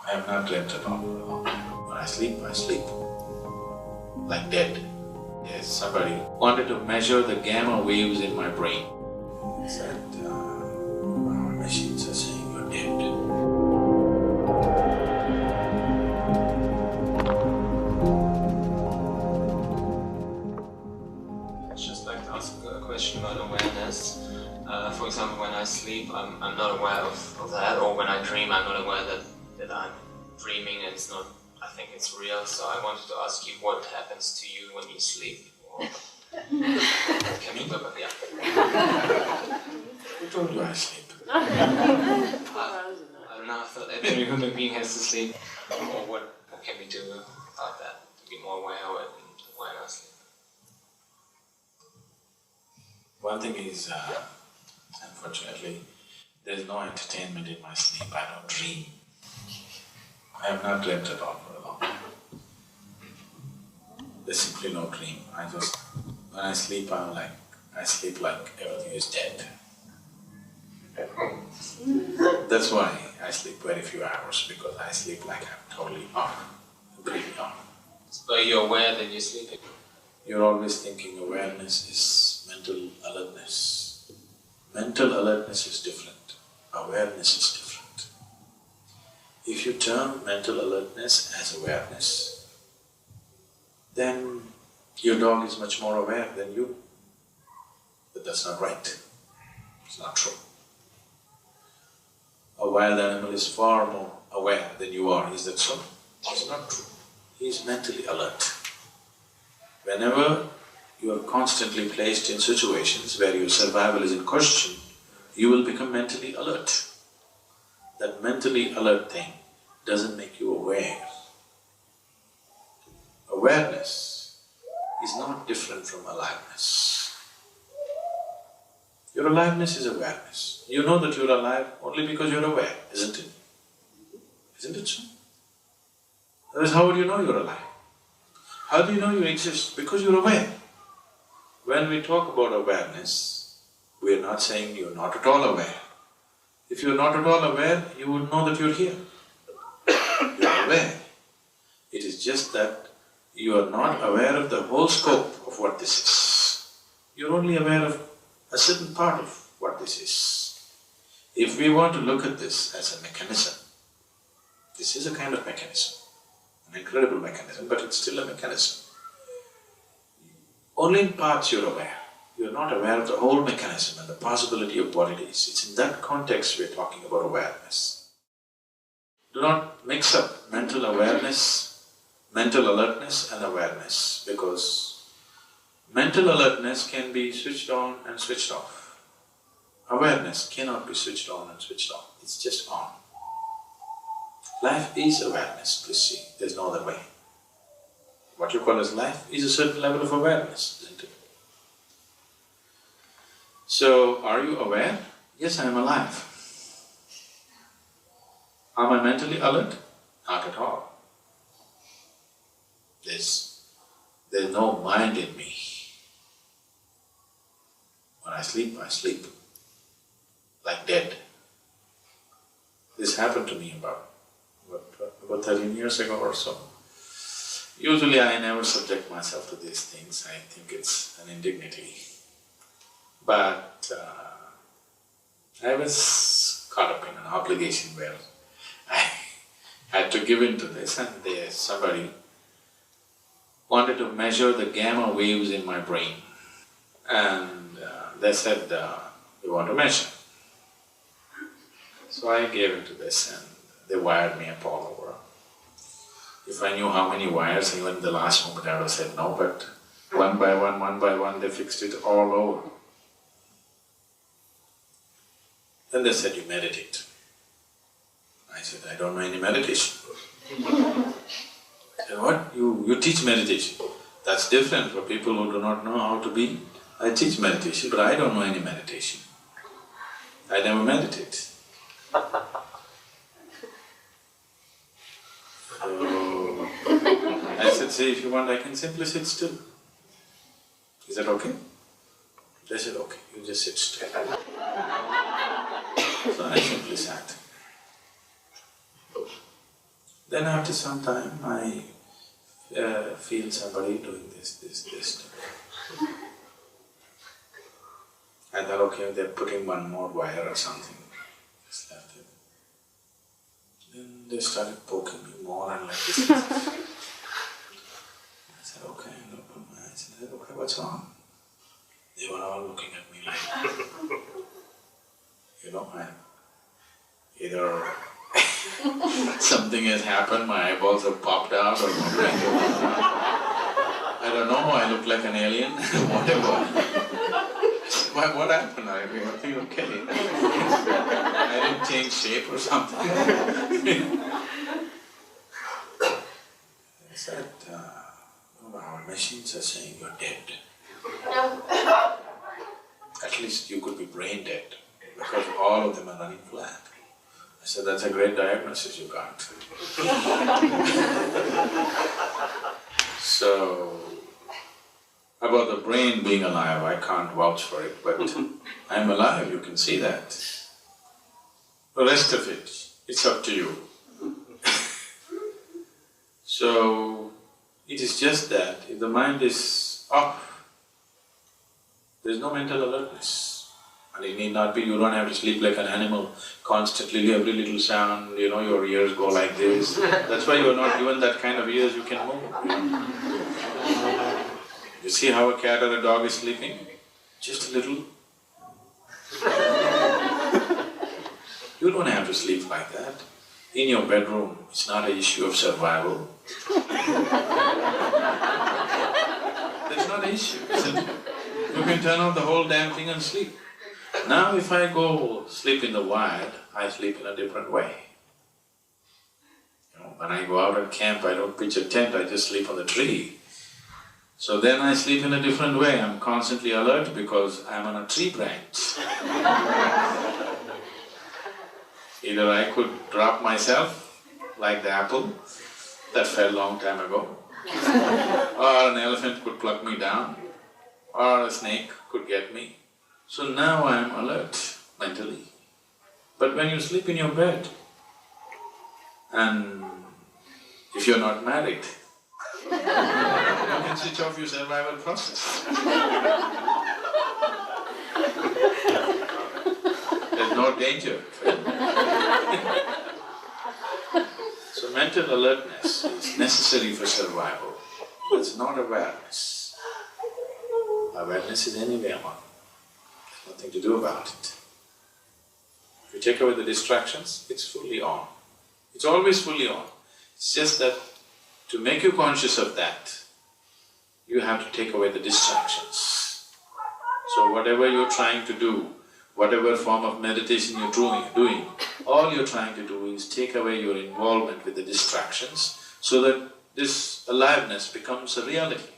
I have not dreamt at all for a long time. When I sleep, like dead. Yes, somebody wanted to measure the gamma waves in my brain. He said, our machines are saying you're dead. I'd just like to ask a question about awareness. For example, when I sleep, I'm not aware of that, or when I dream, I'm not aware that I'm dreaming and it's not, I think it's real. So I wanted to ask you what happens to you when you sleep. Can you go back? Yeah. Who told you I sleep? I don't know, I thought every human being has to sleep. Or what can we do about that, to be more aware of it and why not sleep? One thing is, unfortunately, there is no entertainment in my sleep. I don't dream. I have not dreamt at all for a long time. There's simply no dream. When I sleep, I sleep like everything is dead. That's why I sleep very few hours, because I sleep like I'm totally off, completely off. So you're aware that you're sleeping? You're always thinking awareness is mental alertness. Mental alertness is different, awareness is different. If you term mental alertness as awareness, then your dog is much more aware than you. But that's not right, it's not true. A wild animal is far more aware than you are, is that so? It's not true. He is mentally alert. Whenever you are constantly placed in situations where your survival is in question, you will become mentally alert. That mentally alert thing doesn't make you aware. Awareness is not different from aliveness. Your aliveness is awareness. You know that you're alive only because you're aware, isn't it? Isn't it so? Otherwise, how would you know you're alive? How do you know you exist? Because you're aware. When we talk about awareness, we are not saying you're not at all aware. If you're not at all aware, you would know that you're here. You're aware. It is just that you are not aware of the whole scope of what this is. You're only aware of a certain part of what this is. If we want to look at this as a mechanism, this is a kind of mechanism, an incredible mechanism, but it's still a mechanism. Only in parts you're aware. You're not aware of the whole mechanism and the possibility of what it is. It's in that context we're talking about awareness. Do not mix up mental awareness, mental alertness and awareness, because mental alertness can be switched on and switched off. Awareness cannot be switched on and switched off, it's just on. Life is awareness, please see, there's no other way. What you call as life is a certain level of awareness, isn't it? So, are you aware? Yes, I am alive. Am I mentally alert? Not at all. There's no mind in me. When I sleep, like dead. This happened to me about 13 years ago or so. Usually I never subject myself to these things, I think it's an indignity. But I was caught up in an obligation where I had to give in to this, and somebody wanted to measure the gamma waves in my brain. And they said, we want to measure. So I gave in to this and they wired me up all over. If I knew how many wires, even in the last moment I would have said no, but one by one, they fixed it all over. Then they said, you meditate. I said, I don't know any meditation. They said, what? You teach meditation? That's different for people who do not know how to be. I teach meditation, but I don't know any meditation. I never meditate. So, I said, say, if you want, I can simply sit still. Is that okay? They said, okay, you just sit still. So I simply sat. Then after some time, I feel somebody doing this. I thought, okay, they're putting one more wire or something. Just left it. Then they started poking me more and like this. I said, okay, and opened my eyes and I said, okay, what's wrong? They were all looking at me like, I'm either something has happened, my eyeballs have popped out or my brain has popped out. I don't know, I look like an alien, whatever. What happened? I think okay. I didn't change shape or something. I said, our machines are saying you're dead. At least you could be brain dead, because all of them are running flat. I said, that's a great diagnosis you got. So, about the brain being alive, I can't vouch for it, but I'm alive, you can see that. The rest of it, it's up to you. So, it is just that if the mind is off, there's no mental alertness. And it need not be, you don't have to sleep like an animal, constantly every little sound, your ears go like this. That's why you're not given that kind of ears, you can move. You see how a cat or a dog is sleeping? Just a little. You don't have to sleep like that. In your bedroom, it's not an issue of survival. That's not an issue, isn't it? You can turn off the whole damn thing and sleep. Now if I go sleep in the wild, I sleep in a different way. When I go out and camp, I don't pitch a tent, I just sleep on the tree. So then I sleep in a different way, I'm constantly alert because I'm on a tree branch. Either I could drop myself, like the apple that fell long time ago, or an elephant could pluck me down, or a snake could get me. So now I am alert mentally. But when you sleep in your bed, and if you're not married, you can switch off your survival process. There's no danger. So mental alertness is necessary for survival. It's not awareness. Awareness is anyway on. There's nothing to do about it. If you take away the distractions, it's fully on. It's always fully on. It's just that to make you conscious of that, you have to take away the distractions. So whatever you're trying to do, whatever form of meditation you're doing, all you're trying to do is take away your involvement with the distractions so that this aliveness becomes a reality.